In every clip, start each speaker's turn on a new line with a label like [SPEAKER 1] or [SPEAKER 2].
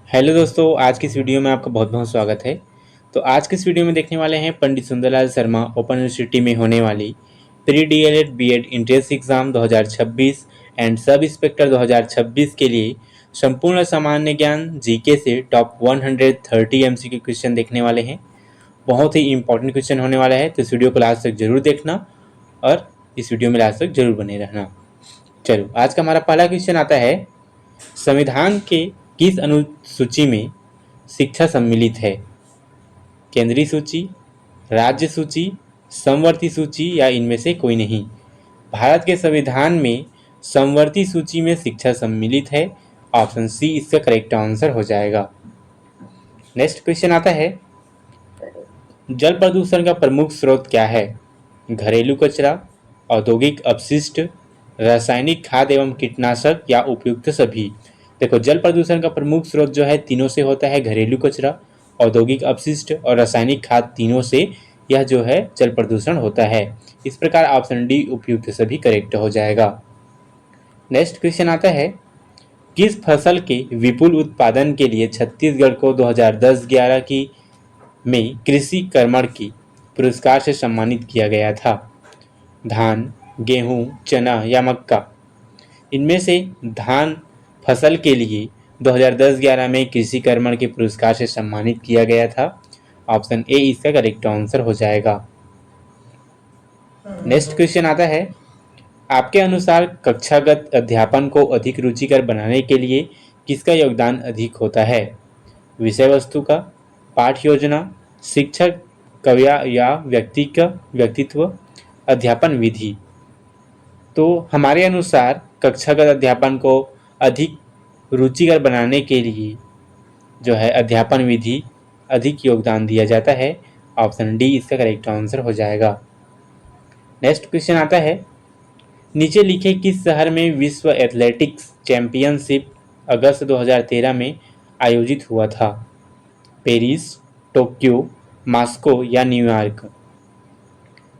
[SPEAKER 1] Hello दोस्तों, आज की इस वीडियो में आपका बहुत बहुत स्वागत है। तो आज की इस वीडियो में देखने वाले हैं पंडित सुंदरलाल शर्मा ओपन यूनिवर्सिटी में होने वाली pre DElEd BEd entrance exam 2026 and sub inspector 2026 के लिए संपूर्ण सामान्य ज्ञान जीके से टॉप 130 एमसीक्यू क्वेश्चन देखने वाले हैं। बहुत ही इंपॉर्टेंट क्वेश्चन होने वाला है, तो इस वीडियो को लास्ट तक जरूर देखना और इस वीडियो में लास्ट तक जरूर बने रहना। चलो, आज का हमारा पहला क्वेश्चन आता है, संविधान के किस अनुसूची में शिक्षा सम्मिलित है? केंद्रीय सूची, राज्य सूची, समवर्ती सूची या इनमें से कोई नहीं? भारत के संविधान में समवर्ती सूची में शिक्षा सम्मिलित है। ऑप्शन सी इसका करेक्ट आंसर हो जाएगा। नेक्स्ट क्वेश्चन आता है, जल प्रदूषण का प्रमुख स्रोत क्या है? घरेलू कचरा, औद्योगिक अपशिष्ट, रासायनिक खाद एवं कीटनाशक या उपयुक्त सभी? देखो, जल प्रदूषण का प्रमुख स्रोत जो है तीनों से होता है, घरेलू कचरा, औद्योगिक अपशिष्ट और रासायनिक खाद, तीनों से यह जो है जल प्रदूषण होता है। इस प्रकार ऑप्शन डी उपयुक्त सभी करेक्ट हो जाएगा। नेक्स्ट क्वेश्चन आता है, किस फसल के विपुल उत्पादन के लिए छत्तीसगढ़ को 2010-11 की में कृषि कर्मण की पुरस्कार से सम्मानित किया गया था? धान, गेहूं, चना या मक्का? इनमें से धान फसल के लिए 2010-11 में कृषि कर्मण के पुरस्कार से सम्मानित किया गया था। ऑप्शन ए इसका करेक्ट आंसर हो जाएगा। नेक्स्ट क्वेश्चन आता है, आपके अनुसार कक्षागत अध्यापन को अधिक रुचिकर बनाने के लिए किसका योगदान अधिक होता है? विषय वस्तु का, पाठ योजना, शिक्षक कविया या व्यक्तित्व, अध्यापन विधि? तो हमारे अनुसार कक्षागत अध्यापन को अधिक रुचिकर बनाने के लिए जो है अध्यापन विधि अधिक योगदान दिया जाता है। ऑप्शन डी इसका करेक्ट आंसर हो जाएगा। नेक्स्ट क्वेश्चन आता है, नीचे लिखे किस शहर में विश्व एथलेटिक्स चैंपियनशिप अगस्त 2013 में आयोजित हुआ था? पेरिस, टोक्यो, मॉस्को या न्यूयॉर्क?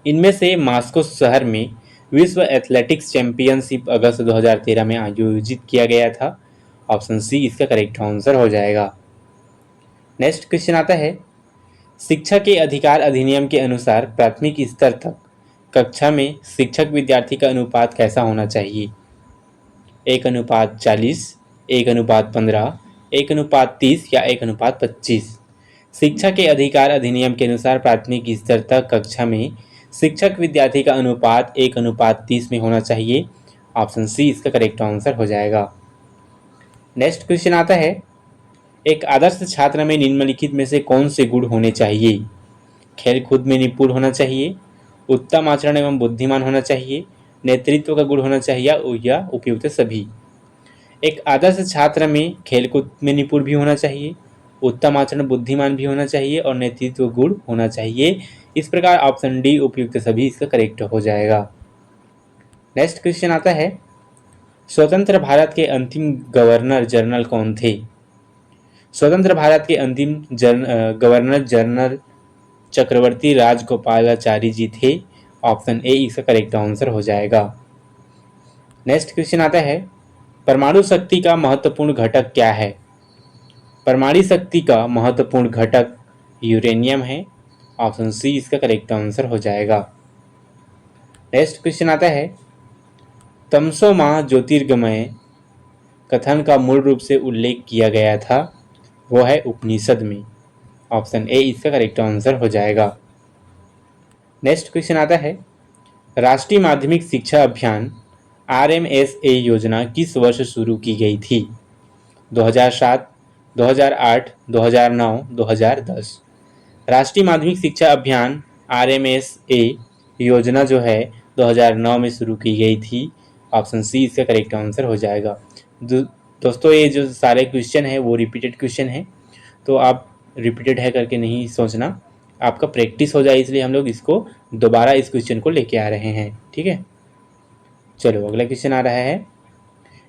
[SPEAKER 1] इनमें से मॉस्को शहर में विश्व एथलेटिक्स चैंपियनशिप अगस्त 2013 में आयोजित किया गया था। ऑप्शन सी इसका करेक्ट आंसर हो जाएगा। नेक्स्ट क्वेश्चन आता है, शिक्षा के अधिकार अधिनियम के अनुसार प्राथमिक स्तर तक कक्षा में शिक्षक विद्यार्थी का अनुपात कैसा होना चाहिए? 1:40, 1:15, 1:30 या 1:25? शिक्षा के अधिकार अधिनियम के अनुसार प्राथमिक स्तर तक कक्षा में शिक्षक विद्यार्थी का अनुपात 1:30 में होना चाहिए। ऑप्शन सी इसका करेक्ट आंसर हो जाएगा। नेक्स्ट क्वेश्चन आता है, एक आदर्श छात्र में निम्नलिखित में से कौन से गुण होने चाहिए? खेलकूद में निपुण होना चाहिए, उत्तम आचरण एवं बुद्धिमान होना चाहिए, नेतृत्व का गुण होना चाहिए या उपयुक्त सभी? एक आदर्श छात्र में खेलकूद में निपुण भी होना चाहिए, उत्तम आचरण बुद्धिमान भी होना चाहिए और नेतृत्व गुण होना चाहिए। इस प्रकार ऑप्शन डी उपयुक्त सभी इसका करेक्ट हो जाएगा। नेक्स्ट क्वेश्चन आता है, स्वतंत्र भारत के अंतिम गवर्नर जनरल कौन थे? स्वतंत्र भारत के अंतिम गवर्नर जनरल चक्रवर्ती राजगोपालाचारी जी थे। ऑप्शन ए इसका करेक्ट आंसर हो जाएगा। नेक्स्ट क्वेश्चन आता है, परमाणु शक्ति का महत्वपूर्ण घटक क्या है? परमाणु शक्ति का महत्वपूर्ण घटक यूरेनियम है। ऑप्शन सी इसका करेक्ट आंसर हो जाएगा। नेक्स्ट क्वेश्चन आता है, तमसो माह ज्योतिर्गमय कथन का मूल रूप से उल्लेख किया गया था, वो है उपनिषद में। ऑप्शन ए इसका करेक्ट आंसर हो जाएगा। नेक्स्ट क्वेश्चन आता है, राष्ट्रीय माध्यमिक शिक्षा अभियान RMSA योजना किस वर्ष शुरू की गई थी? 2007, 2008, 2009, 2010? राष्ट्रीय माध्यमिक शिक्षा अभियान RMSA योजना जो है 2009 में शुरू की गई थी। ऑप्शन सी इसका करेक्ट आंसर हो जाएगा। दोस्तों, ये जो सारे क्वेश्चन है वो रिपीटेड क्वेश्चन है, तो आप रिपीटेड है करके नहीं सोचना, आपका प्रैक्टिस हो जाए इसलिए हम लोग इसको दोबारा इस क्वेश्चन को लेके आ रहे हैं। ठीक है, चलो अगला क्वेश्चन आ रहा है,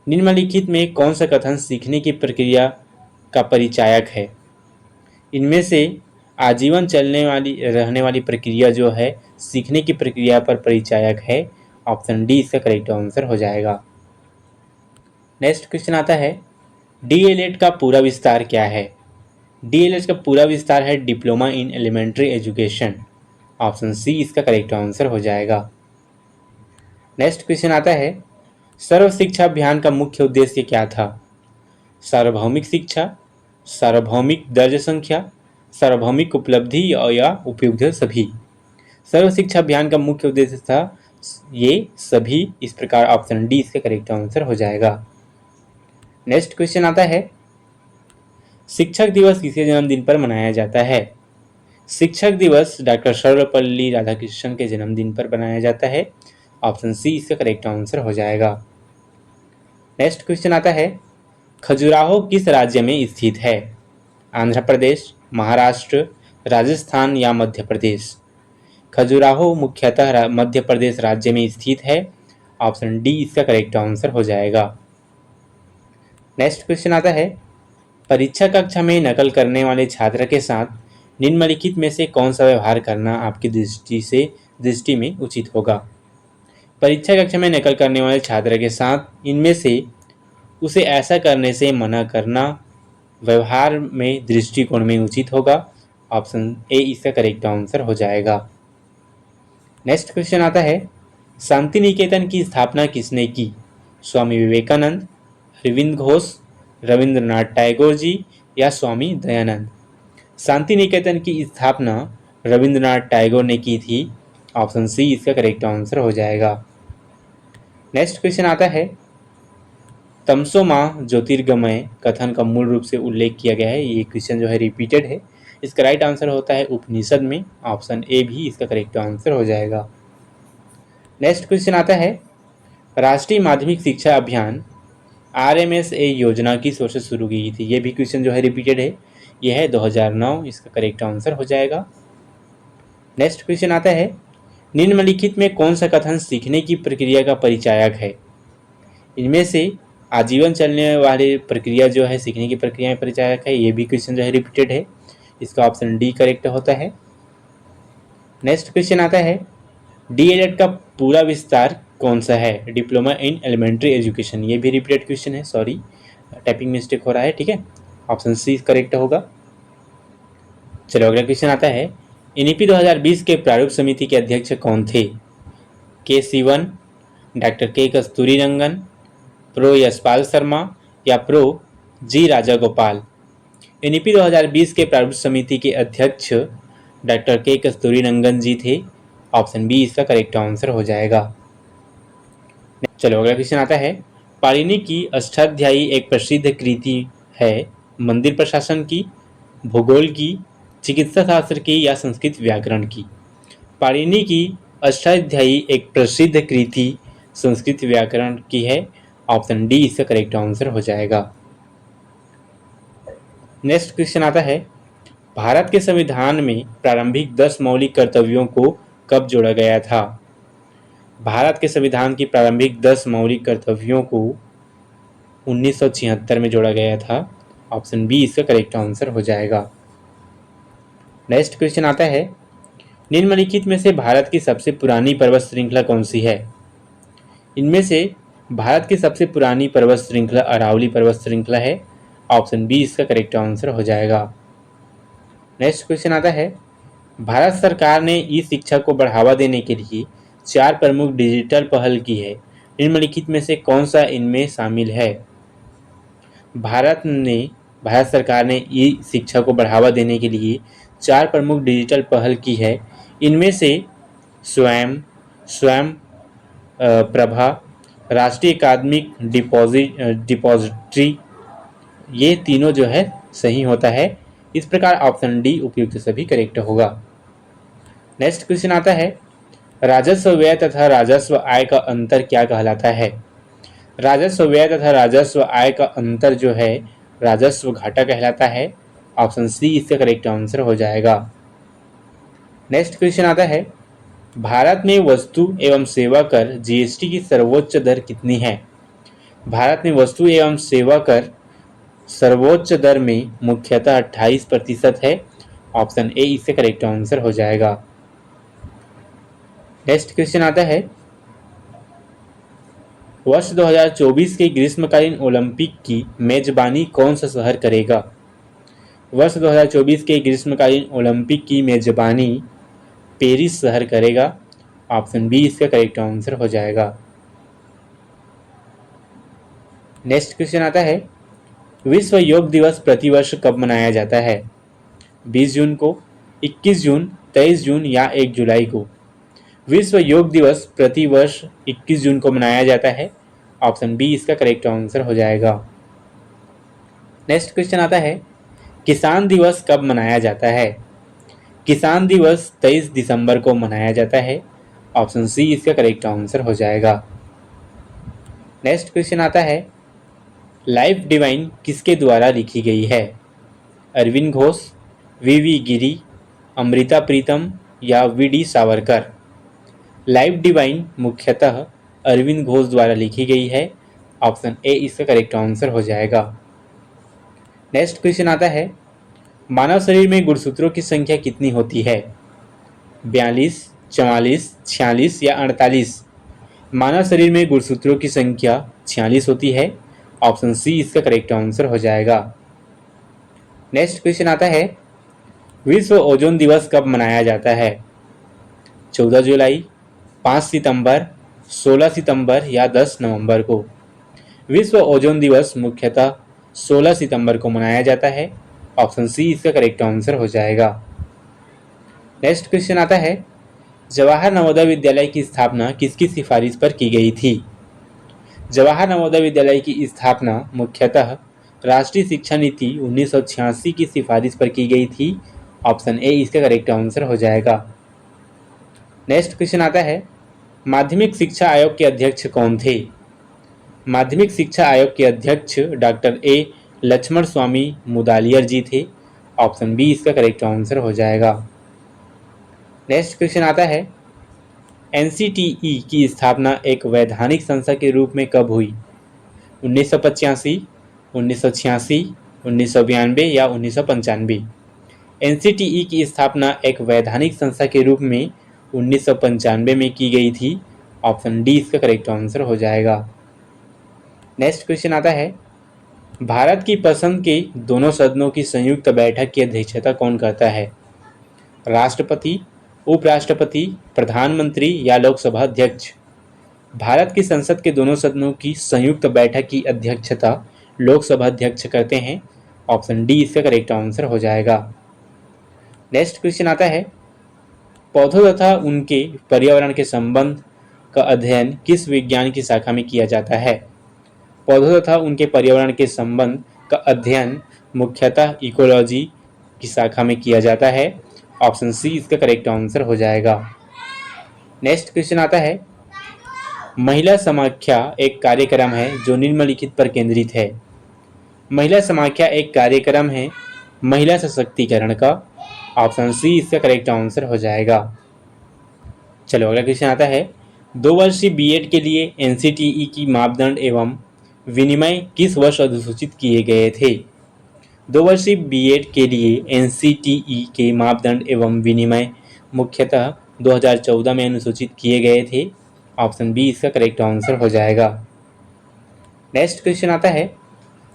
[SPEAKER 1] निम्नलिखित में कौन सा कथन सीखने की प्रक्रिया का परिचायक है? इनमें से आजीवन चलने वाली रहने वाली प्रक्रिया जो है सीखने की प्रक्रिया पर परिचायक है। ऑप्शन डी इसका करेक्ट आंसर हो जाएगा। नेक्स्ट क्वेश्चन आता है, डीएलएड का पूरा विस्तार क्या है? डीएलएड का पूरा विस्तार है diploma in elementary education. Option C इसका करेक्ट आंसर हो जाएगा। नेक्स्ट क्वेश्चन आता है, सर्व शिक्षा अभियान का मुख्य उद्देश्य क्या था? सार्वभौमिक शिक्षा, सार्वभौमिक दर्ज संख्या, सार्वभौमिक उपलब्धि या उपयुक्त सभी। सर्व शिक्षा अभियान का मुख्य उद्देश्य था ये सभी, इस प्रकार ऑप्शन डी इसका करेक्ट आंसर हो जाएगा। नेक्स्ट क्वेश्चन आता है, शिक्षक दिवस किसके जन्मदिन पर मनाया जाता है? शिक्षक दिवस डॉक्टर सर्वपल्ली राधाकृष्णन के जन्मदिन पर मनाया जाता है। ऑप्शन सी इसका करेक्ट आंसर हो जाएगा। नेक्स्ट क्वेश्चन आता है, खजुराहो किस राज्य में स्थित है? आंध्र प्रदेश, महाराष्ट्र, राजस्थान या मध्य प्रदेश। खजुराहो मुख्यतः मध्य प्रदेश राज्य में स्थित है। ऑप्शन डी इसका करेक्ट आंसर हो जाएगा। नेक्स्ट क्वेश्चन आता है, परीक्षा कक्षा में नकल करने वाले छात्र के साथ निम्नलिखित में से कौन सा व्यवहार करना आपकी दृष्टि में उचित होगा? परीक्षा कक्षा में नकल करने वाले छात्र के साथ इनमें से उसे ऐसा करने से मना करना व्यवहार में दृष्टिकोण में उचित होगा। ऑप्शन ए इसका करेक्ट आंसर हो जाएगा। नेक्स्ट क्वेश्चन आता है, शांति निकेतन की स्थापना किसने की? स्वामी विवेकानंद, अरविंद घोष, रविंद्रनाथ टैगोर जी या स्वामी दयानंद। शांति निकेतन की स्थापना रविंद्रनाथ टैगोर ने की थी। ऑप्शन सी इसका करेक्ट आंसर हो जाएगा। नेक्स्ट क्वेश्चन आता है, तमसो माह ज्योतिर्गमय कथन का मूल रूप से उल्लेख किया गया है। ये क्वेश्चन जो है रिपीटेड है। इसका राइट आंसर होता है उपनिषद में। ऑप्शन ए भी इसका करेक्ट आंसर हो जाएगा। नेक्स्ट क्वेश्चन आता है, राष्ट्रीय माध्यमिक शिक्षा अभियान RMSA योजना किस वर्ष शुरू की थी? ये भी क्वेश्चन जो है रिपीटेड है। यह है 2009। इसका करेक्ट आंसर हो जाएगा। नेक्स्ट क्वेश्चन आता है, निम्नलिखित में कौन सा कथन सीखने की प्रक्रिया का परिचायक है? इनमें से आजीवन चलने वाली प्रक्रिया जो है सीखने की प्रक्रिया में परिचायक है। ये भी क्वेश्चन जो है रिपीटेड है। इसका ऑप्शन डी करेक्ट होता है। नेक्स्ट क्वेश्चन आता है, डीएलएड का पूरा विस्तार कौन सा है? Diploma in elementary education. ये भी रिपीटेड क्वेश्चन है, सॉरी टाइपिंग मिस्टेक हो रहा है, ठीक है। ऑप्शन सी करेक्ट होगा। चलो अगला क्वेश्चन आता है, एनईपी 2020 के प्रारूप समिति के अध्यक्ष कौन थे? के सिवन, डॉक्टर के कस्तूरीरंगन, प्रो यशपाल शर्मा या प्रो जी राजागोपाल। एनईपी 2020 के प्रारूप समिति के अध्यक्ष डॉक्टर के कस्तूरीरंगन जी थे। ऑप्शन बी इसका करेक्ट आंसर हो जाएगा। चलो अगला क्वेश्चन आता है, पाणिनि की अष्टाध्यायी एक प्रसिद्ध कृति है मंदिर प्रशासन की, भूगोल की, चिकित्सा शास्त्र की या संस्कृत व्याकरण की। पाणिनि की अष्टाध्यायी एक प्रसिद्ध कृति संस्कृत व्याकरण की है। ऑप्शन डी इसका करेक्ट आंसर हो जाएगा। नेक्स्ट क्वेश्चन आता है, भारत के संविधान में प्रारंभिक 10 मौलिक कर्तव्यों को कब जोड़ा गया था? भारत के संविधान की प्रारंभिक 10 मौलिक कर्तव्यों को 1976 में जोड़ा गया था। ऑप्शन बी इसका करेक्ट आंसर हो जाएगा। नेक्स्ट क्वेश्चन आता है, निम्नलिखित में से भारत की सबसे पुरानी पर्वत श्रृंखला कौन सी है? इनमें से भारत की सबसे पुरानी पर्वत श्रृंखला अरावली पर्वत श्रृंखला है। ऑप्शन बी इसका करेक्ट आंसर हो जाएगा। नेक्स्ट क्वेश्चन आता है, भारत सरकार ने ई शिक्षा को बढ़ावा देने के लिए 4 प्रमुख डिजिटल पहल की है। निम्नलिखित में से कौन सा इनमें शामिल है? भारत सरकार ने ई शिक्षा को बढ़ावा देने के लिए 4 प्रमुख डिजिटल पहल की है। इनमें से स्वयं प्रभा, राष्ट्रीय अकादमिक डिपॉजिटरी, ये तीनों जो है सही होता है। इस प्रकार ऑप्शन डी उपयुक्त सभी करेक्ट होगा। नेक्स्ट क्वेश्चन आता है, राजस्व व्यय तथा राजस्व आय का अंतर क्या कहलाता है? राजस्व व्यय तथा राजस्व आय का अंतर जो है राजस्व घाटा कहलाता है। ऑप्शन सी इसका करेक्ट आंसर हो जाएगा। नेक्स्ट क्वेश्चन आता है, भारत में वस्तु एवं सेवा कर जीएसटी की सर्वोच्च दर कितनी है? भारत में वस्तु एवं सेवा कर सर्वोच्च दर में मुख्यतः 28% है। ऑप्शन ए इससे करेक्ट आंसर हो जाएगा। नेक्स्ट क्वेश्चन आता है, वर्ष 2024 के ग्रीष्मकालीन ओलंपिक की मेजबानी कौन सा शहर करेगा? वर्ष 2024 के ग्रीष्मकालीन ओलंपिक की मेजबानी पेरिस शहर करेगा। ऑप्शन बी इसका करेक्ट आंसर हो जाएगा। नेक्स्ट क्वेश्चन आता है, विश्व योग दिवस प्रतिवर्ष कब मनाया जाता है? 20 जून को, 21 जून, 23 जून या 1 जुलाई को? विश्व योग दिवस प्रतिवर्ष 21 जून को मनाया जाता है। ऑप्शन बी इसका करेक्ट आंसर हो जाएगा। नेक्स्ट क्वेश्चन आता है, किसान दिवस कब मनाया जाता है? किसान दिवस 23 दिसंबर को मनाया जाता है। ऑप्शन सी इसका करेक्ट आंसर हो जाएगा। नेक्स्ट क्वेश्चन आता है, लाइफ डिवाइन किसके द्वारा लिखी गई है? अरविंद घोष, वी गिरी, अमृता प्रीतम या वी सावरकर? लाइफ डिवाइन मुख्यतः अरविंद घोष द्वारा लिखी गई है। ऑप्शन ए इसका करेक्ट आंसर हो जाएगा। नेक्स्ट क्वेश्चन आता है, मानव शरीर में गुणसूत्रों की संख्या कितनी होती है? 42, 44, 46 या 48? मानव शरीर में गुणसूत्रों की संख्या 46 होती है। ऑप्शन सी इसका करेक्ट आंसर हो जाएगा। नेक्स्ट क्वेश्चन आता है, विश्व ओजोन दिवस कब मनाया जाता है? 14 जुलाई, 5 सितंबर, 16 सितंबर या 10 नवंबर को? विश्व ओजोन दिवस मुख्यतः 16 सितंबर को मनाया जाता है। ऑप्शन सी इसका करेक्ट आंसर हो जाएगा। नेक्स्ट क्वेश्चन आता है, जवाहर नवोदय विद्यालय की स्थापना किसकी सिफारिश पर की गई थी? जवाहर नवोदय विद्यालय की स्थापना मुख्यतः राष्ट्रीय शिक्षा नीति 1986 की सिफारिश पर की गई थी। ऑप्शन ए इसका करेक्ट आंसर हो जाएगा। नेक्स्ट क्वेश्चन आता है, माध्यमिक शिक्षा आयोग के अध्यक्ष कौन थे? माध्यमिक शिक्षा आयोग के अध्यक्ष डॉक्टर ए लक्ष्मण स्वामी मुदालियर जी थे। ऑप्शन बी इसका करेक्ट आंसर हो जाएगा। नेक्स्ट क्वेश्चन आता है, एनसीटीई की स्थापना एक वैधानिक संस्था के रूप में कब हुई? 1985, 1986, 1992 या 1995? एनसीटीई की स्थापना एक वैधानिक संस्था के रूप में 1995 में की गई थी। ऑप्शन डी इसका करेक्ट आंसर हो जाएगा। नेक्स्ट क्वेश्चन आता है, भारत की पसंद के दोनों सदनों की संयुक्त बैठक की अध्यक्षता कौन करता है? राष्ट्रपति, उपराष्ट्रपति, प्रधानमंत्री या लोकसभा अध्यक्ष? भारत की संसद के दोनों सदनों की संयुक्त बैठक की अध्यक्षता लोकसभा अध्यक्ष करते हैं। ऑप्शन डी इसका करेक्ट आंसर हो जाएगा। नेक्स्ट क्वेश्चन आता है, पौधों तथा उनके पर्यावरण के संबंध का अध्ययन किस विज्ञान की शाखा में किया जाता है? पौधों तथा उनके पर्यावरण के संबंध का अध्ययन मुख्यतः इकोलॉजी की शाखा में किया जाता है। ऑप्शन सी इसका करेक्ट आंसर हो जाएगा। नेक्स्ट क्वेश्चन आता है, महिला समाख्या एक कार्यक्रम है जो निम्नलिखित पर केंद्रित है। महिला समाख्या एक कार्यक्रम है महिला सशक्तिकरण का। ऑप्शन सी इसका करेक्ट आंसर हो जाएगा। चलो अगला क्वेश्चन आता है, 2 वर्षीय बीएड के लिए एनसीटीई की मापदंड एवं विनिमय किस वर्ष अधिसूचित किए गए थे? 2 वर्षीय बीएड के लिए एनसीटीई के मापदंड एवं विनिमय मुख्यतः 2014 में अनुसूचित किए गए थे। ऑप्शन बी इसका करेक्ट आंसर हो जाएगा। नेक्स्ट क्वेश्चन आता है,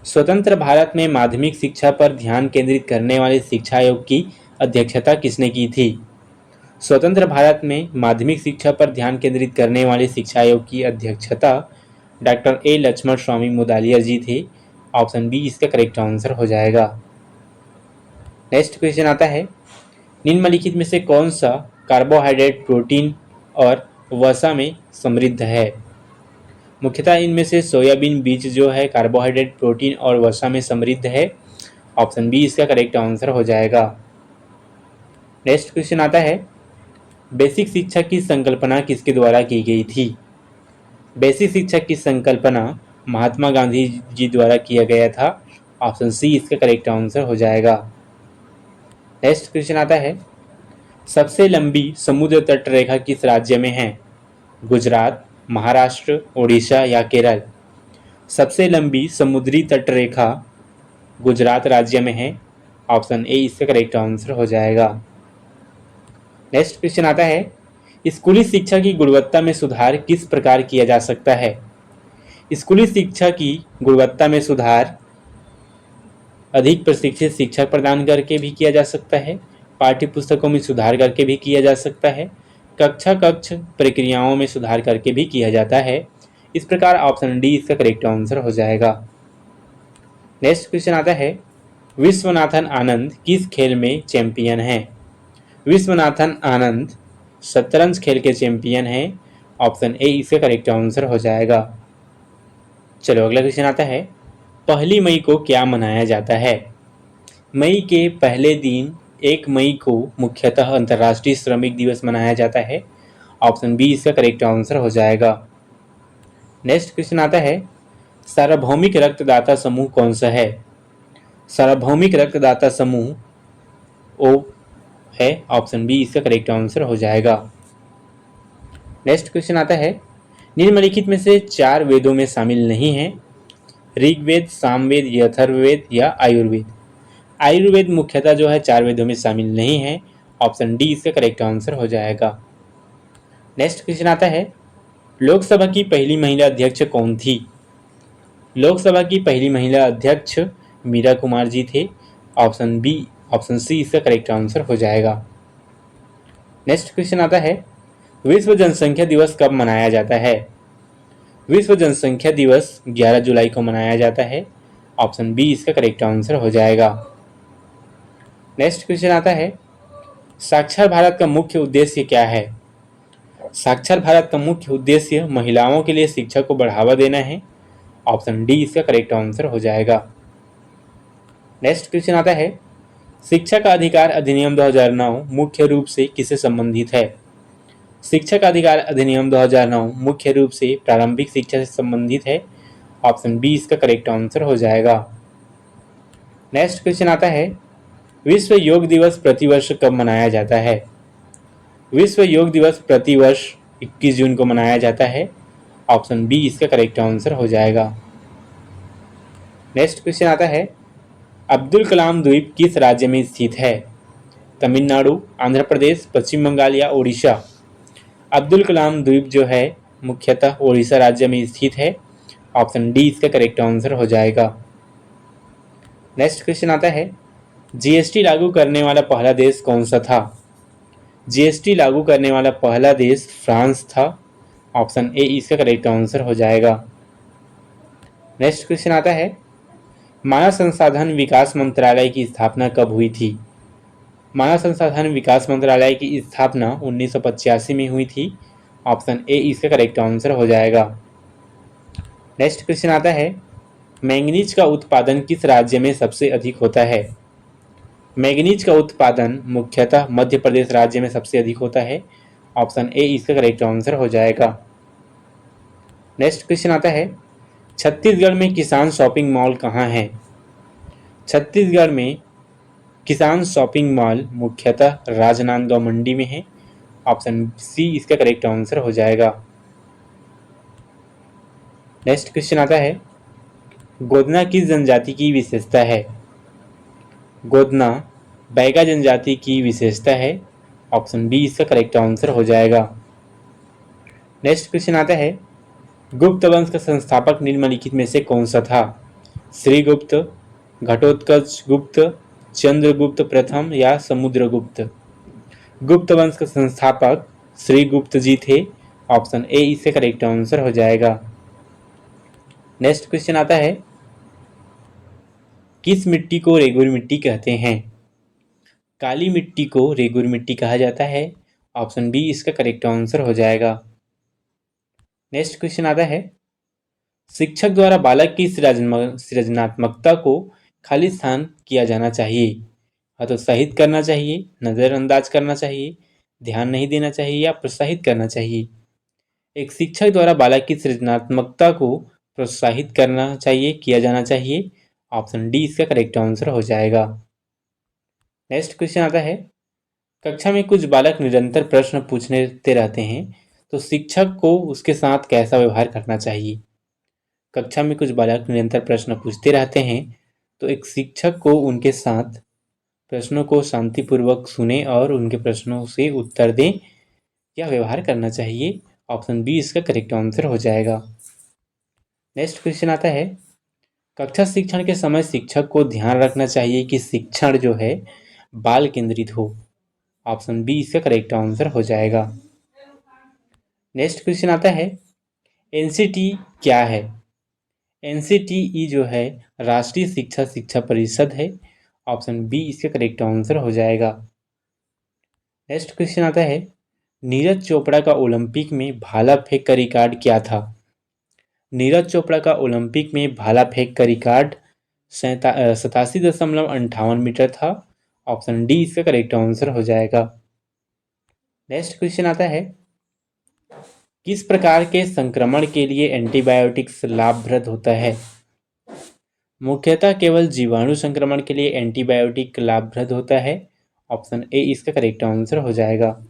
[SPEAKER 1] स्वतंत्र भारत में माध्यमिक शिक्षा पर ध्यान केंद्रित करने वाले शिक्षा आयोग की अध्यक्षता किसने की थी? स्वतंत्र भारत में माध्यमिक शिक्षा पर ध्यान केंद्रित करने वाले शिक्षा आयोग की अध्यक्षता डॉक्टर ए लक्ष्मण स्वामी मुदालियर जी थे। ऑप्शन बी इसका करेक्ट आंसर हो जाएगा। नेक्स्ट क्वेश्चन आता है, निम्नलिखित में से कौन सा कार्बोहाइड्रेट, प्रोटीन और वसा में समृद्ध है? मुख्यतः इनमें से सोयाबीन बीज जो है कार्बोहाइड्रेट, प्रोटीन और वसा में समृद्ध है। ऑप्शन बी इसका करेक्ट आंसर हो जाएगा। नेक्स्ट क्वेश्चन आता है, बेसिक शिक्षा की संकल्पना किसके द्वारा की गई थी? बेसिक शिक्षा की संकल्पना महात्मा गांधी जी द्वारा किया गया था। ऑप्शन सी इसका करेक्ट आंसर हो जाएगा। नेक्स्ट क्वेश्चन आता है, सबसे लंबी समुद्र तट रेखा किस राज्य में है? गुजरात, महाराष्ट्र, उड़ीसा या केरल? सबसे लंबी समुद्री तट रेखा गुजरात राज्य में है। ऑप्शन ए इसका करेक्ट आंसर हो जाएगा। नेक्स्ट क्वेश्चन आता है, स्कूली शिक्षा की गुणवत्ता में सुधार किस प्रकार किया जा सकता है? स्कूली शिक्षा की गुणवत्ता में सुधार अधिक प्रशिक्षित शिक्षक प्रदान करके भी किया जा सकता है, पाठ्य पुस्तकों में सुधार करके भी किया जा सकता है, कक्षा कक्ष प्रक्रियाओं में सुधार करके भी किया जाता है। इस प्रकार ऑप्शन डी इसका करेक्ट आंसर हो जाएगा। नेक्स्ट क्वेश्चन आता है, विश्वनाथन आनंद किस खेल में चैंपियन है? विश्वनाथन आनंद शतरंज खेल के चैंपियन हैं। ऑप्शन ए इसका करेक्ट आंसर हो जाएगा। चलो अगला क्वेश्चन आता है, पहली मई को क्या मनाया जाता है? मई के पहले दिन 1 मई को मुख्यतः अंतर्राष्ट्रीय श्रमिक दिवस मनाया जाता है। ऑप्शन बी इसका करेक्ट आंसर हो जाएगा। नेक्स्ट क्वेश्चन आता है, सार्वभौमिक रक्तदाता समूह कौन सा है? सार्वभौमिक रक्तदाता समूह ओ है। ऑप्शन बी इसका करेक्ट आंसर हो जाएगा। नेक्स्ट क्वेश्चन आता है, निम्नलिखित में से 4 वेदों में शामिल नहीं है? ऋग्वेद, सामवेद, अथर्ववेद या आयुर्वेद? आयुर्वेद मुख्यतः जो है 4 वेदों में शामिल नहीं है। ऑप्शन डी इसका करेक्ट आंसर हो जाएगा। नेक्स्ट क्वेश्चन आता है, लोकसभा की पहली महिला अध्यक्ष कौन थी? लोकसभा की पहली महिला अध्यक्ष मीरा कुमार जी थे। ऑप्शन सी इसका करेक्ट आंसर हो जाएगा। नेक्स्ट क्वेश्चन आता है, विश्व जनसंख्या दिवस कब मनाया जाता है? विश्व जनसंख्या दिवस 11 जुलाई को मनाया जाता है। ऑप्शन बी इसका करेक्ट आंसर हो जाएगा। नेक्स्ट क्वेश्चन आता है, साक्षर भारत का मुख्य उद्देश्य क्या है? साक्षर भारत का मुख्य उद्देश्य महिलाओं के लिए शिक्षा को बढ़ावा देना है। ऑप्शन डी इसका करेक्ट आंसर हो जाएगा। नेक्स्ट क्वेश्चन आता है, शिक्षा का अधिकार अधिनियम 2009 मुख्य रूप से किससे संबंधित है? शिक्षा का अधिकार अधिनियम 2009 मुख्य रूप से प्रारंभिक शिक्षा से संबंधित है। ऑप्शन बी इसका करेक्ट आंसर हो जाएगा। नेक्स्ट क्वेश्चन आता है, विश्व योग दिवस प्रतिवर्ष कब मनाया जाता है? विश्व योग दिवस प्रतिवर्ष 21 जून को मनाया जाता है। ऑप्शन बी इसका करेक्ट आंसर हो जाएगा। नेक्स्ट क्वेश्चन आता है, अब्दुल कलाम द्वीप किस राज्य में स्थित है? तमिलनाडु, आंध्र प्रदेश, पश्चिम बंगाल या उड़ीसा? अब्दुल कलाम द्वीप जो है मुख्यतः उड़ीसा राज्य में स्थित है। ऑप्शन डी इसका करेक्ट आंसर हो जाएगा। नेक्स्ट क्वेश्चन आता है, जीएसटी लागू करने वाला पहला देश कौन सा था? जीएसटी लागू करने वाला पहला देश फ्रांस था। ऑप्शन ए इसका करेक्ट आंसर हो जाएगा। नेक्स्ट क्वेश्चन आता है, मानव संसाधन विकास मंत्रालय की स्थापना कब हुई थी? मानव संसाधन विकास मंत्रालय की स्थापना 1985 में हुई थी। ऑप्शन ए इसका करेक्ट आंसर हो जाएगा। नेक्स्ट क्वेश्चन आता है, मैंगनीज का उत्पादन किस राज्य में सबसे अधिक होता है? मैंगनीज का उत्पादन मुख्यतः मध्य प्रदेश राज्य में सबसे अधिक होता है। ऑप्शन ए इसका करेक्ट आंसर हो जाएगा। नेक्स्ट क्वेश्चन आता है, छत्तीसगढ़ में किसान शॉपिंग मॉल कहाँ है? छत्तीसगढ़ में किसान शॉपिंग मॉल मुख्यतः राजनांदगांव मंडी में है। ऑप्शन सी इसका करेक्ट आंसर हो जाएगा। नेक्स्ट क्वेश्चन आता है, गोदना किस जनजाति की विशेषता है? गोदना बैगा जनजाति की विशेषता है। ऑप्शन बी इसका करेक्ट आंसर हो जाएगा। नेक्स्ट क्वेश्चन आता है, गुप्त वंश का संस्थापक निम्नलिखित में से कौन सा था? श्रीगुप्त, घटोत्कच गुप्त, चंद्रगुप्त प्रथम या समुद्रगुप्त? गुप्त वंश के संस्थापक श्रीगुप्त जी थे। ऑप्शन ए इससे करेक्ट आंसर हो जाएगा। नेक्स्ट क्वेश्चन आता है, किस मिट्टी को रेगुर मिट्टी कहते हैं? काली मिट्टी को रेगुर मिट्टी कहा जाता है। ऑप्शन बी इसका करेक्ट आंसर हो जाएगा। नेक्स्ट क्वेश्चन आता है, शिक्षक द्वारा बालक की सृजनात्मकता को खाली स्थान किया जाना चाहिए। हतोत्साहित करना चाहिए, नज़रअंदाज करना चाहिए, ध्यान नहीं देना चाहिए या प्रोत्साहित करना चाहिए? एक शिक्षक द्वारा बालक की सृजनात्मकता को प्रोत्साहित करना चाहिए, किया जाना चाहिए। ऑप्शन डी इसका करेक्ट आंसर हो जाएगा। नेक्स्ट क्वेश्चन आता है, कक्षा में कुछ बालक निरंतर प्रश्न पूछते रहते हैं तो शिक्षक को उसके साथ कैसा व्यवहार करना चाहिए? कक्षा में कुछ बालक निरंतर प्रश्न पूछते रहते हैं तो एक शिक्षक को उनके साथ प्रश्नों को शांतिपूर्वक सुने और उनके प्रश्नों से उत्तर दें या व्यवहार करना चाहिए। ऑप्शन बी इसका करेक्ट आंसर हो जाएगा। नेक्स्ट क्वेश्चन आता है, कक्षा शिक्षण के समय शिक्षक को ध्यान रखना चाहिए कि शिक्षण जो है बाल केंद्रित हो। ऑप्शन बी इसका करेक्ट आंसर हो जाएगा। नेक्स्ट क्वेश्चन आता है, एनसीटी क्या है? एनसीटीई जो है राष्ट्रीय शिक्षा परिषद है। ऑप्शन बी इसका करेक्ट आंसर हो जाएगा। नेक्स्ट क्वेश्चन आता है, नीरज चोपड़ा का ओलंपिक में भाला फेंक का रिकॉर्ड क्या था? नीरज चोपड़ा का ओलंपिक में भाला फेंक का रिकॉर्ड 87.58 मीटर था। ऑप्शन डी इसका करेक्ट आंसर हो जाएगा। नेक्स्ट क्वेश्चन आता है, किस प्रकार के संक्रमण के लिए एंटीबायोटिक्स लाभप्रद होता है? मुख्यतः केवल जीवाणु संक्रमण के लिए एंटीबायोटिक लाभप्रद होता है। ऑप्शन ए इसका करेक्ट आंसर हो जाएगा।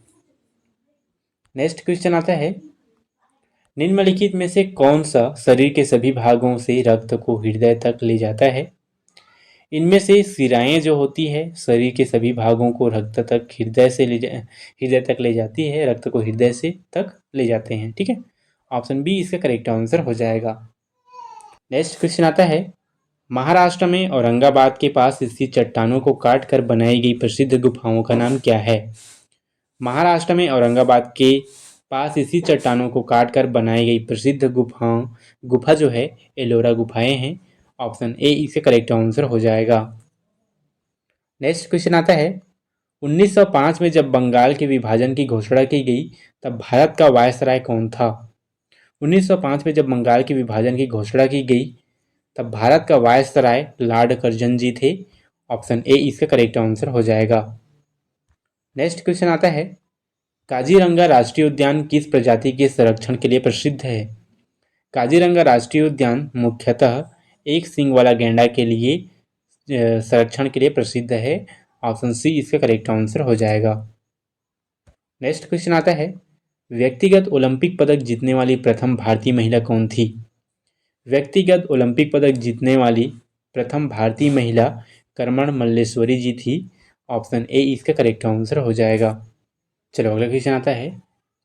[SPEAKER 1] नेक्स्ट क्वेश्चन आता है, निम्नलिखित में से कौन सा शरीर के सभी भागों से रक्त को हृदय तक ले जाता है? इनमें से शिराएं जो होती है शरीर के सभी भागों को रक्त तक हृदय तक ले जाती है, रक्त को हृदय से तक ले जाते हैं। ठीक है, ऑप्शन बी इसका करेक्ट आंसर हो जाएगा। नेक्स्ट क्वेश्चन आता है, महाराष्ट्र में औरंगाबाद के पास स्थित चट्टानों को काट कर बनाई गई प्रसिद्ध गुफाओं का नाम क्या है? महाराष्ट्र में औरंगाबाद के पास इसी चट्टानों को काट कर बनाई गई प्रसिद्ध गुफा जो है एलोरा गुफाएं हैं। ऑप्शन ए इसका करेक्ट आंसर हो जाएगा। नेक्स्ट क्वेश्चन आता है, 1905 में जब बंगाल के विभाजन की घोषणा की गई तब भारत का वायसराय कौन था? 1905 में जब बंगाल के विभाजन की घोषणा की गई तब भारत का वायसराय लॉर्ड कर्जन जी थे। ऑप्शन ए इसका करेक्ट आंसर हो जाएगा। नेक्स्ट क्वेश्चन आता है, काजीरंगा राष्ट्रीय उद्यान किस प्रजाति के संरक्षण के लिए प्रसिद्ध है? काजीरंगा राष्ट्रीय उद्यान मुख्यतः एक सींग वाला गैंडा के लिए संरक्षण के लिए प्रसिद्ध है। ऑप्शन सी इसका करेक्ट आंसर हो जाएगा। नेक्स्ट क्वेश्चन आता है, व्यक्तिगत ओलंपिक पदक जीतने वाली प्रथम भारतीय महिला कौन थी? व्यक्तिगत ओलंपिक पदक जीतने वाली प्रथम भारतीय महिला करमण मल्लेश्वरी जी थी। ऑप्शन ए इसका करेक्ट आंसर हो जाएगा। चलो अगला क्वेश्चन आता है,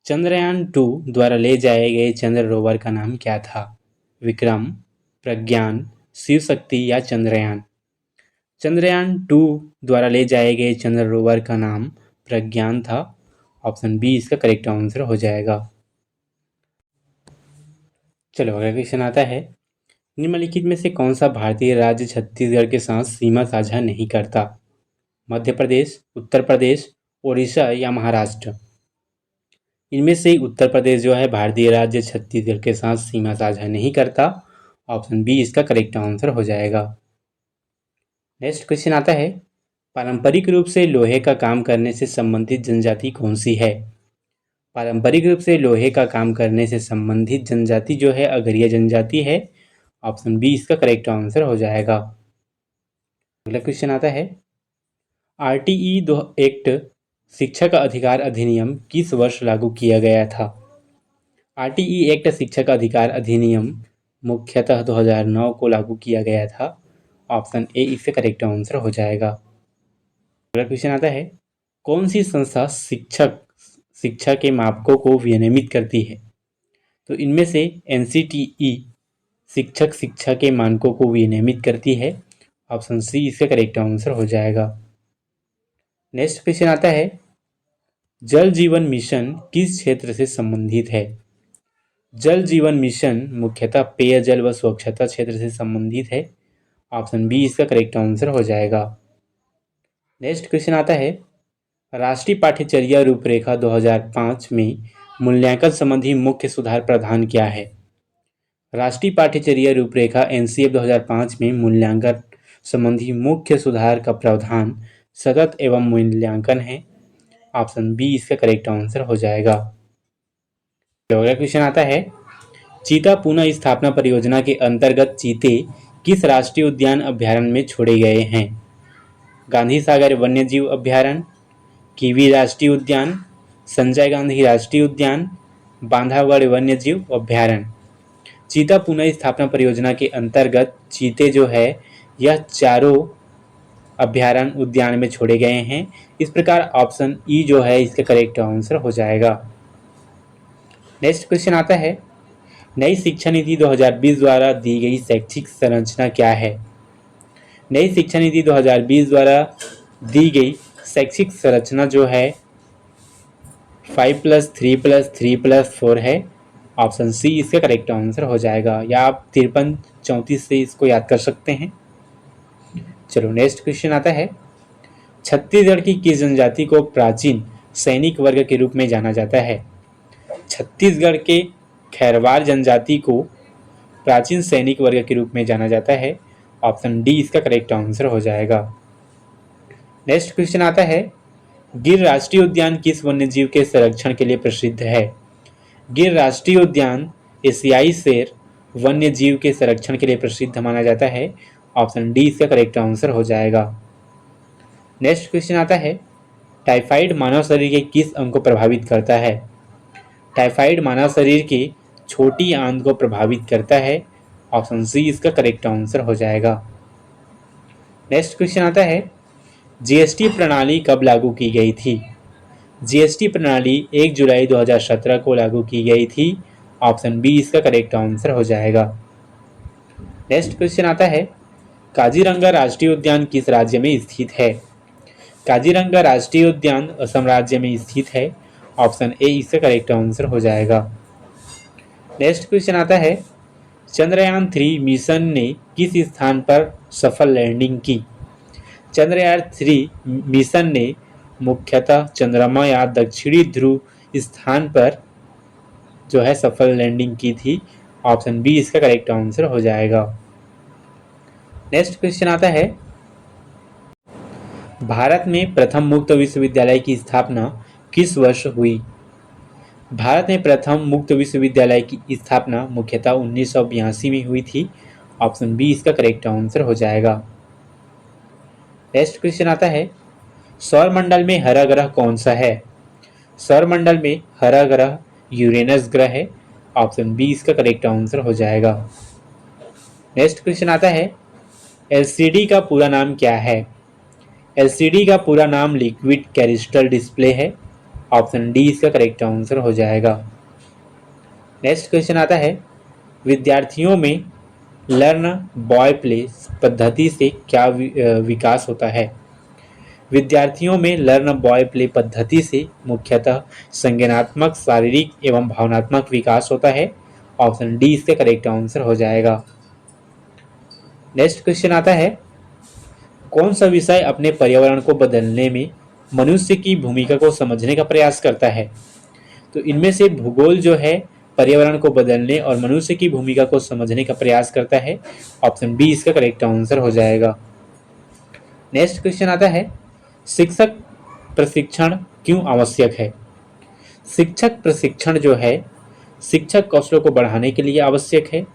[SPEAKER 1] चंद्रयान-2 द्वारा ले जाए गए चंद्र रोवर का नाम क्या था? विक्रम, प्रज्ञान, शिव शक्ति या चंद्रयान? चंद्रयान-2 द्वारा ले जाए गए चंद्र रोवर का नाम प्रज्ञान था। ऑप्शन बी इसका करेक्ट आंसर हो जाएगा। चलो अगला क्वेश्चन आता है, निम्नलिखित में से कौन सा भारतीय राज्य छत्तीसगढ़ के साथ सीमा साझा नहीं करता? मध्य प्रदेश, उत्तर प्रदेश, ओडिशा या महाराष्ट्र? इनमें से उत्तर प्रदेश जो है भारतीय राज्य छत्तीसगढ़ के साथ सीमा साझा नहीं करता। ऑप्शन बी इसका करेक्ट आंसर हो जाएगा। नेक्स्ट क्वेश्चन आता है, पारंपरिक रूप से लोहे का काम करने से संबंधित जनजाति कौन सी है? पारंपरिक रूप से लोहे का काम करने से संबंधित जनजाति जो है अगरिया जनजाति है। ऑप्शन बी इसका करेक्ट आंसर हो जाएगा। अगला क्वेश्चन आता है, आरटीई एक्ट शिक्षा का अधिकार अधिनियम किस वर्ष लागू किया गया था? आरटीई एक्ट शिक्षा का अधिकार अधिनियम मुख्यतः 2009 को लागू किया गया था। ऑप्शन ए इससे करेक्ट आंसर हो जाएगा। अगला क्वेश्चन आता है, कौन सी संस्था शिक्षा के मापकों को विनियमित करती है? तो इनमें से एनसीटीई शिक्षा के मानकों को विनियमित करती है। ऑप्शन सी इसका करेक्ट आंसर हो जाएगा। नेक्स्ट क्वेश्चन आता है, जल जीवन मिशन किस क्षेत्र से संबंधित है? जल जीवन मिशन मुख्यतः पेयजल व स्वच्छता क्षेत्र से संबंधित है। ऑप्शन बी इसका करेक्ट आंसर हो जाएगा। नेक्स्ट क्वेश्चन आता है, राष्ट्रीय पाठ्यचर्या रूपरेखा 2005 में मूल्यांकन संबंधी मुख्य सुधार प्रावधान क्या है? राष्ट्रीय पाठ्यचर्या रूपरेखा एनसीएफ 2005 में मूल्यांकन संबंधी मुख्य सुधार का प्रावधान सतत एवं मूल्यांकन है। ऑप्शन बी इसका करेक्ट आंसर हो जाएगा। अगला क्वेश्चन आता है, चीता पुनः स्थापना परियोजना के अंतर्गत चीते किस राष्ट्रीय उद्यान अभ्यारण्य में छोड़े गए हैं? गांधी सागर वन्यजीव अभ्यारण्य, कीवी राष्ट्रीय उद्यान, संजय गांधी राष्ट्रीय उद्यान, बांधवगढ़ वन्यजीव अभ्यारण्य। चीता पुनः स्थापना परियोजना के अंतर्गत चीते जो है यह चारों अभ्यारण्य उद्यान में छोड़े गए हैं। इस प्रकार ऑप्शन ई जो है इसका करेक्ट आंसर हो जाएगा। नेक्स्ट क्वेश्चन आता है, नई शिक्षा नीति 2020 द्वारा दी गई शैक्षिक संरचना क्या है? नई शिक्षा नीति 2020 द्वारा दी गई शैक्षिक संरचना जो है 5+3+3+4 है। ऑप्शन सी इसका करेक्ट आंसर हो जाएगा, या आप 53-34 से इसको याद कर सकते हैं। चलो नेक्स्ट क्वेश्चन आता है, छत्तीसगढ़ की किस जनजाति को प्राचीन सैनिक वर्ग के रूप में जाना जाता है? छत्तीसगढ़ के खैरवार जनजाति को प्राचीन सैनिक वर्ग के रूप में जाना जाता है। ऑप्शन डी इसका करेक्ट आंसर हो जाएगा। नेक्स्ट क्वेश्चन आता है, गिर राष्ट्रीय उद्यान किस वन्यजीव के संरक्षण के लिए प्रसिद्ध है? गिर राष्ट्रीय उद्यान एशियाई शेर वन्यजीव के संरक्षण के लिए प्रसिद्ध माना जाता है। ऑप्शन डी इसका करेक्ट आंसर हो जाएगा। नेक्स्ट क्वेश्चन आता है, टाइफाइड मानव शरीर के किस अंग को प्रभावित करता है? टाइफाइड मानव शरीर के छोटी आंत को प्रभावित करता है। ऑप्शन सी इसका करेक्ट आंसर हो जाएगा। नेक्स्ट क्वेश्चन आता है, जीएसटी प्रणाली कब लागू की गई थी? जीएसटी प्रणाली 1 जुलाई 2017 को लागू की गई थी। ऑप्शन बी इसका करेक्ट आंसर हो जाएगा। नेक्स्ट क्वेश्चन आता है, काजीरंगा राष्ट्रीय उद्यान किस राज्य में स्थित है? काजीरंगा राष्ट्रीय उद्यान असम राज्य में स्थित है। ऑप्शन ए इसका करेक्ट आंसर हो जाएगा। नेक्स्ट क्वेश्चन आता है, चंद्रयान 3 मिशन ने किस स्थान पर सफल लैंडिंग की? चंद्रयान 3 मिशन ने मुख्यतः चंद्रमा या दक्षिणी ध्रुव स्थान पर जो है सफल लैंडिंग की थी। ऑप्शन बी इसका करेक्ट आंसर हो जाएगा। नेक्स्ट क्वेश्चन आता है, भारत में प्रथम मुक्त विश्वविद्यालय की स्थापना किस वर्ष हुई? भारत में प्रथम मुक्त विश्वविद्यालय की स्थापना मुख्यतः 1982 में हुई थी। ऑप्शन बी इसका करेक्ट आंसर हो जाएगा। नेक्स्ट क्वेश्चन आता है, सौरमंडल में हरा ग्रह कौन सा है? सौरमंडल में हरा ग्रह यूरेनस ग्रह है। ऑप्शन बी इसका करेक्ट आंसर हो जाएगा। नेक्स्ट क्वेश्चन आता है, एलसीडी का पूरा नाम क्या है? एलसीडी का पूरा नाम लिक्विड क्रिस्टल डिस्प्ले है। ऑप्शन डी इसका करेक्ट आंसर हो जाएगा। नेक्स्ट क्वेश्चन आता है, विद्यार्थियों में लर्न बॉय प्ले पद्धति से क्या विकास होता है? विद्यार्थियों में लर्न बॉय प्ले पद्धति से मुख्यतः संज्ञानात्मक, शारीरिक एवं भावनात्मक विकास होता है। ऑप्शन डी इसका करेक्ट आंसर हो जाएगा। नेक्स्ट क्वेश्चन आता है, कौन सा विषय अपने पर्यावरण को बदलने में मनुष्य की भूमिका को समझने का प्रयास करता है? तो इनमें से भूगोल जो है पर्यावरण को बदलने और मनुष्य की भूमिका को समझने का प्रयास करता है। ऑप्शन बी इसका करेक्ट आंसर हो जाएगा। नेक्स्ट क्वेश्चन आता है, शिक्षक प्रशिक्षण क्यों आवश्यक है? शिक्षक प्रशिक्षण जो है शिक्षक कौशलों को बढ़ाने के लिए आवश्यक है,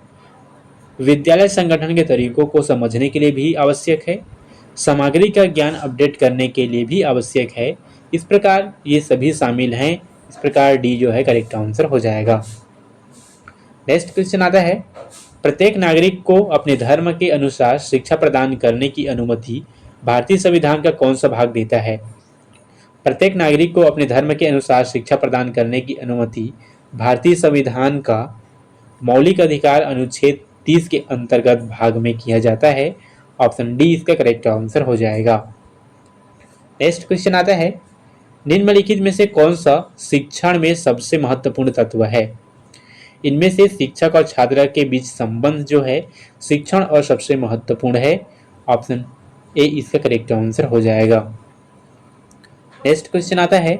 [SPEAKER 1] विद्यालय संगठन के तरीकों को समझने के लिए भी आवश्यक है, सामग्री का ज्ञान अपडेट करने के लिए भी आवश्यक है। इस प्रकार ये सभी शामिल हैं। इस प्रकार डी जो है करेक्ट आंसर हो जाएगा। नेक्स्ट क्वेश्चन आता है, प्रत्येक नागरिक को अपने धर्म के अनुसार शिक्षा प्रदान करने की अनुमति भारतीय संविधान का कौन सा भाग देता है? प्रत्येक नागरिक को अपने धर्म के अनुसार शिक्षा प्रदान करने की अनुमति भारतीय संविधान का मौलिक अधिकार अनुच्छेद 30 के अंतर्गत भाग में किया जाता है। ऑप्शन डी इसका करेक्ट आंसर हो जाएगा। नेक्स्ट क्वेश्चन आता है, निम्नलिखित में से कौन सा शिक्षण में सबसे महत्वपूर्ण तत्व है? इनमें से शिक्षक और छात्र के बीच संबंध जो है शिक्षण और सबसे महत्वपूर्ण है। ऑप्शन ए इसका करेक्ट आंसर हो जाएगा। नेक्स्ट क्वेश्चन आता है,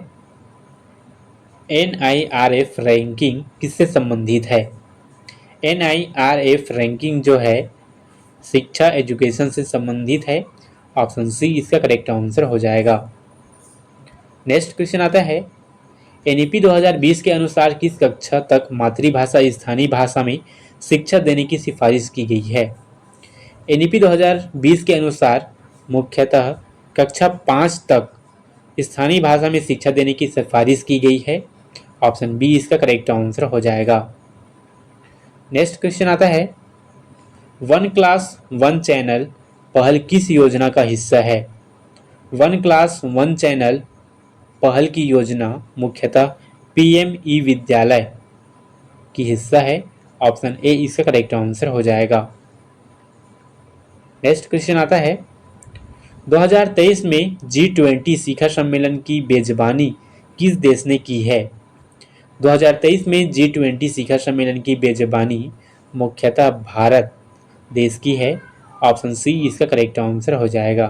[SPEAKER 1] NIRF रैंकिंग किससे संबंधित है? NIRF रैंकिंग जो है शिक्षा एजुकेशन से संबंधित है। ऑप्शन सी इसका करेक्ट आंसर हो जाएगा। नेक्स्ट क्वेश्चन आता है, NEP 2020 के अनुसार किस कक्षा तक मातृभाषा स्थानीय भाषा में शिक्षा देने की सिफारिश की गई है? NEP 2020 के अनुसार मुख्यतः कक्षा 5 तक स्थानीय भाषा में शिक्षा देने की सिफारिश की गई है। ऑप्शन बी इसका करेक्ट आंसर हो जाएगा। नेक्स्ट क्वेश्चन आता है, वन क्लास वन चैनल पहल किस योजना का हिस्सा है? वन क्लास वन चैनल पहल की योजना मुख्यतः PM ई विद्यालय की हिस्सा है। ऑप्शन ए इसका करेक्ट आंसर हो जाएगा। नेक्स्ट क्वेश्चन आता है 2023 में G20 शिखर सम्मेलन की मेजबानी किस देश ने की है? 2023 में G20 शिखर सम्मेलन की मेजबानी मुख्यतः भारत देश की है। ऑप्शन सी इसका करेक्ट आंसर हो जाएगा।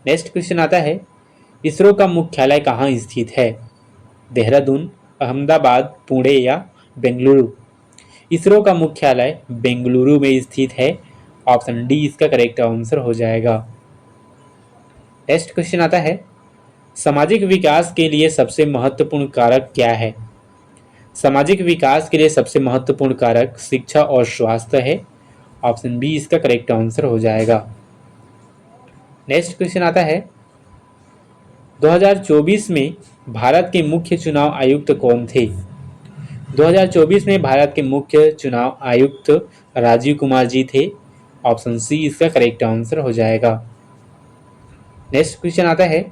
[SPEAKER 1] नेक्स्ट क्वेश्चन आता है इसरो का मुख्यालय कहाँ स्थित है? देहरादून, अहमदाबाद, पुणे या बेंगलुरु? इसरो का मुख्यालय बेंगलुरु में स्थित है। ऑप्शन डी इसका करेक्ट आंसर हो जाएगा। नेक्स्ट क्वेश्चन आता है सामाजिक विकास के लिए सबसे महत्वपूर्ण कारक क्या है? सामाजिक विकास के लिए सबसे महत्वपूर्ण कारक शिक्षा और स्वास्थ्य है। ऑप्शन बी इसका करेक्ट आंसर हो जाएगा। नेक्स्ट क्वेश्चन आता है 2024 में भारत के मुख्य चुनाव आयुक्त कौन थे? 2024 में भारत के मुख्य चुनाव आयुक्त राजीव कुमार जी थे। ऑप्शन सी इसका करेक्ट आंसर हो जाएगा। नेक्स्ट क्वेश्चन आता है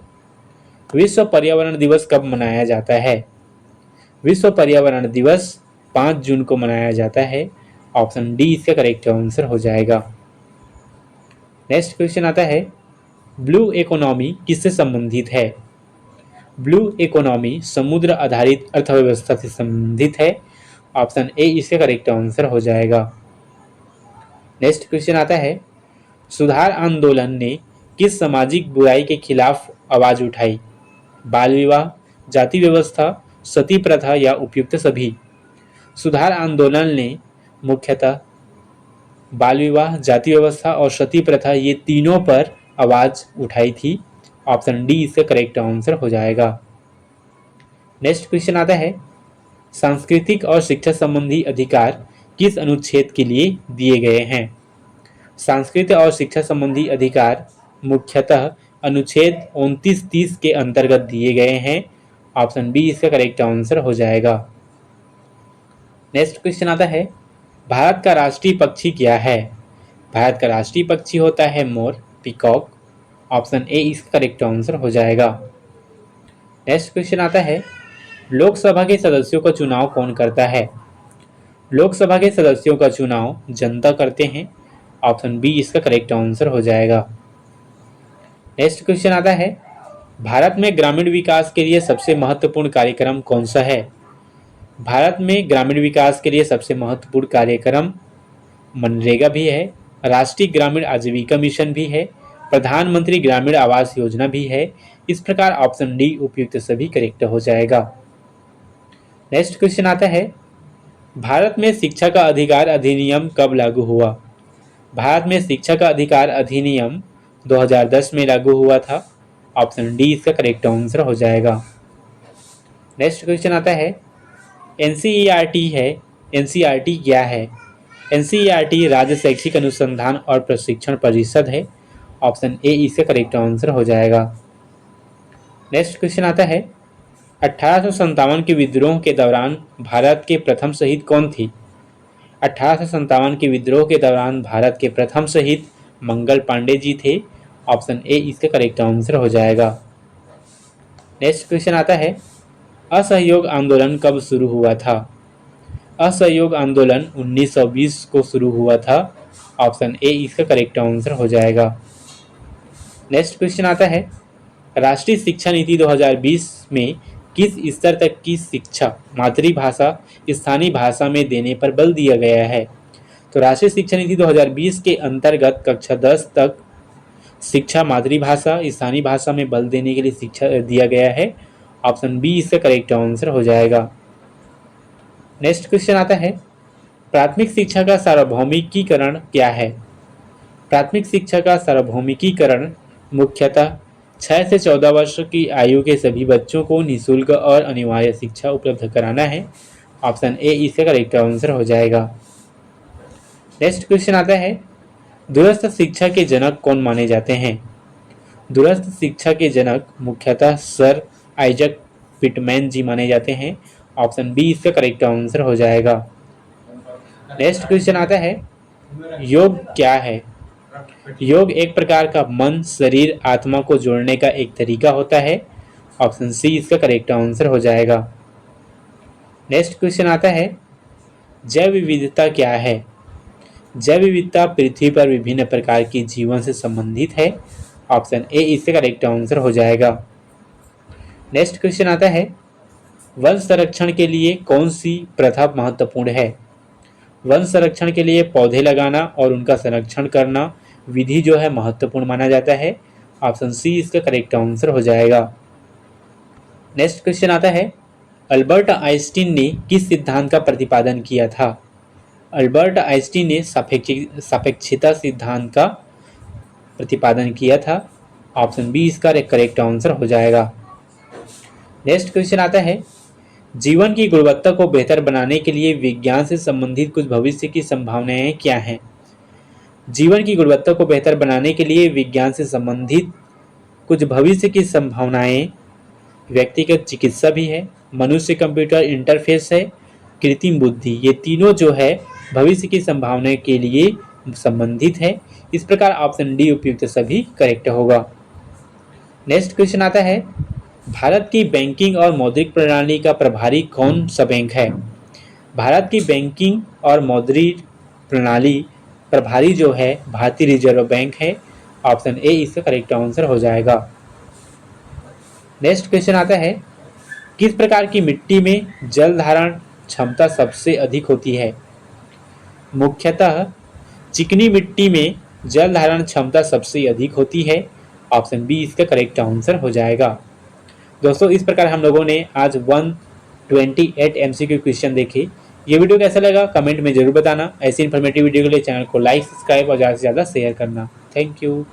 [SPEAKER 1] विश्व पर्यावरण दिवस कब मनाया जाता है? विश्व पर्यावरण दिवस 5 जून को मनाया जाता है। ऑप्शन डी इसका करेक्ट आंसर हो जाएगा। नेक्स्ट क्वेश्चन आता है ब्लू इकोनॉमी किससे संबंधित है? ब्लू इकोनॉमी समुद्र आधारित अर्थव्यवस्था से संबंधित है। ऑप्शन ए इसका करेक्ट आंसर हो जाएगा। नेक्स्ट क्वेश्चन आता है सुधार आंदोलन ने किस सामाजिक बुराई के खिलाफ आवाज उठाई? बाल विवाह, जाति व्यवस्था, सती प्रथा या उपयुक्त सभी? सुधार आंदोलन ने मुख्यतः बाल विवाह, जाति व्यवस्था और सती प्रथा ये तीनों पर आवाज उठाई थी। ऑप्शन डी इसका करेक्ट आंसर हो जाएगा। नेक्स्ट क्वेश्चन आता है सांस्कृतिक और शिक्षा संबंधी अधिकार किस अनुच्छेद के लिए दिए गए हैं? सांस्कृतिक और शिक्षा संबंधी अधिकार मुख्यतः अनुच्छेद 29-30 के अंतर्गत दिए गए हैं। ऑप्शन बी इसका करेक्ट आंसर हो जाएगा। नेक्स्ट क्वेश्चन आता है भारत का राष्ट्रीय पक्षी क्या है? भारत का राष्ट्रीय पक्षी होता है मोर, पीकॉक। ऑप्शन ए इसका करेक्ट आंसर हो जाएगा। नेक्स्ट क्वेश्चन आता है लोकसभा के सदस्यों का चुनाव कौन करता है? लोकसभा के सदस्यों का चुनाव जनता करते हैं। ऑप्शन बी इसका करेक्ट आंसर हो जाएगा। नेक्स्ट क्वेश्चन आता है भारत में ग्रामीण विकास के लिए सबसे महत्वपूर्ण कार्यक्रम कौन सा है? भारत में ग्रामीण विकास के लिए सबसे महत्वपूर्ण कार्यक्रम मनरेगा भी है, राष्ट्रीय ग्रामीण आजीविका मिशन भी है, प्रधानमंत्री ग्रामीण आवास योजना भी है। इस प्रकार ऑप्शन डी उपयुक्त सभी करेक्ट हो जाएगा। नेक्स्ट क्वेश्चन आता है भारत में शिक्षा का अधिकार अधिनियम कब लागू हुआ? भारत में शिक्षा का अधिकार अधिनियम 2010 में लागू हुआ था। ऑप्शन डी इसका करेक्ट आंसर हो जाएगा। नेक्स्ट क्वेश्चन आता है एनसीईआरटी है, एनसीईआरटी क्या है? एनसीईआरटी राज्य शैक्षिक अनुसंधान और प्रशिक्षण परिषद है। ऑप्शन ए इसका करेक्ट आंसर हो जाएगा। नेक्स्ट क्वेश्चन आता है 1857 के विद्रोह के दौरान भारत के प्रथम शहीद कौन थे? 1857 के विद्रोह के दौरान भारत के प्रथम शहीद मंगल पांडे जी थे। ऑप्शन ए इसका करेक्ट आंसर हो जाएगा। नेक्स्ट क्वेश्चन आता है असहयोग आंदोलन कब शुरू हुआ था? असहयोग आंदोलन 1920 को शुरू हुआ था। ऑप्शन ए इसका करेक्ट आंसर हो जाएगा। नेक्स्ट क्वेश्चन आता है राष्ट्रीय शिक्षा नीति 2020 में किस स्तर तक की शिक्षा मातृभाषा स्थानीय भाषा में देने पर बल दिया गया है? तो राष्ट्रीय शिक्षा नीति 2020 के अंतर्गत कक्षा 10 तक शिक्षा मातृभाषा स्थानीय भाषा में बल देने के लिए शिक्षा दिया गया है। ऑप्शन बी इसका करेक्ट आंसर हो जाएगा। नेक्स्ट क्वेश्चन आता है प्राथमिक शिक्षा का सार्वभौमिकीकरण क्या है? प्राथमिक शिक्षा का सार्वभौमिकीकरण मुख्यतः 6 से 14 वर्ष की आयु के सभी बच्चों को निःशुल्क और अनिवार्य शिक्षा उपलब्ध कराना है। ऑप्शन ए इसका करेक्ट आंसर हो जाएगा। नेक्स्ट क्वेश्चन आता है दूरस्थ शिक्षा के जनक कौन माने जाते हैं? दूरस्थ शिक्षा के जनक मुख्यतः सर आइजक पिटमैन जी माने जाते हैं। ऑप्शन बी इसका करेक्ट आंसर हो जाएगा। नेक्स्ट क्वेश्चन आता है योग क्या है? योग एक प्रकार का मन, शरीर, आत्मा को जोड़ने का एक तरीका होता है। ऑप्शन सी इसका करेक्ट आंसर हो जाएगा। नेक्स्ट क्वेश्चन आता है जैव विविधता क्या है? जैव विविधता पृथ्वी पर विभिन्न प्रकार के जीवन से संबंधित है। ऑप्शन ए इसका करेक्ट आंसर हो जाएगा। नेक्स्ट क्वेश्चन आता है, वन संरक्षण के लिए कौन सी प्रथा महत्वपूर्ण है? वन संरक्षण के लिए पौधे लगाना और उनका संरक्षण करना विधि जो है महत्वपूर्ण माना जाता है। ऑप्शन सी इसका करेक्ट आंसर हो जाएगा। नेक्स्ट क्वेश्चन आता है, अल्बर्ट आइंस्टीन ने किस सिद्धांत का प्रतिपादन किया था? अल्बर्ट आइंस्टीन ने सापेक्षिकता सिद्धांत का प्रतिपादन किया था। ऑप्शन बी इसका करेक्ट आंसर हो जाएगा। नेक्स्ट क्वेश्चन आता है, जीवन की गुणवत्ता को बेहतर बनाने के लिए विज्ञान से संबंधित कुछ भविष्य की संभावनाएं क्या हैं? जीवन की गुणवत्ता को बेहतर बनाने के लिए विज्ञान से संबंधित कुछ भविष्य की संभावनाएं व्यक्तिगत चिकित्सा भी है, मनुष्य कंप्यूटर इंटरफेस है, कृत्रिम बुद्धि। ये तीनों जो है भविष्य की संभावनाएं के लिए संबंधित है। इस प्रकार ऑप्शन डी उपयुक्त सभी करेक्ट होगा। नेक्स्ट क्वेश्चन आता है, भारत की बैंकिंग और मौद्रिक प्रणाली का प्रभारी कौन सा बैंक है? भारत की बैंकिंग और मौद्रिक प्रणाली प्रभारी जो है भारतीय रिजर्व बैंक है। ऑप्शन ए इसका करेक्ट आंसर हो जाएगा। नेक्स्ट क्वेश्चन आता है, किस प्रकार की मिट्टी में जल धारण क्षमता सबसे अधिक होती है? मुख्यतः चिकनी मिट्टी में जल धारण क्षमता सबसे अधिक होती है। ऑप्शन बी इसका करेक्ट आंसर हो जाएगा। दोस्तों, इस प्रकार हम लोगों ने आज 128 MCQ क्वेश्चन देखे। ये वीडियो कैसा लगा कमेंट में जरूर बताना। ऐसी इन्फॉर्मेटिव वीडियो के लिए चैनल को लाइक, सब्सक्राइब और ज़्यादा से ज़्यादा शेयर करना। Thank you.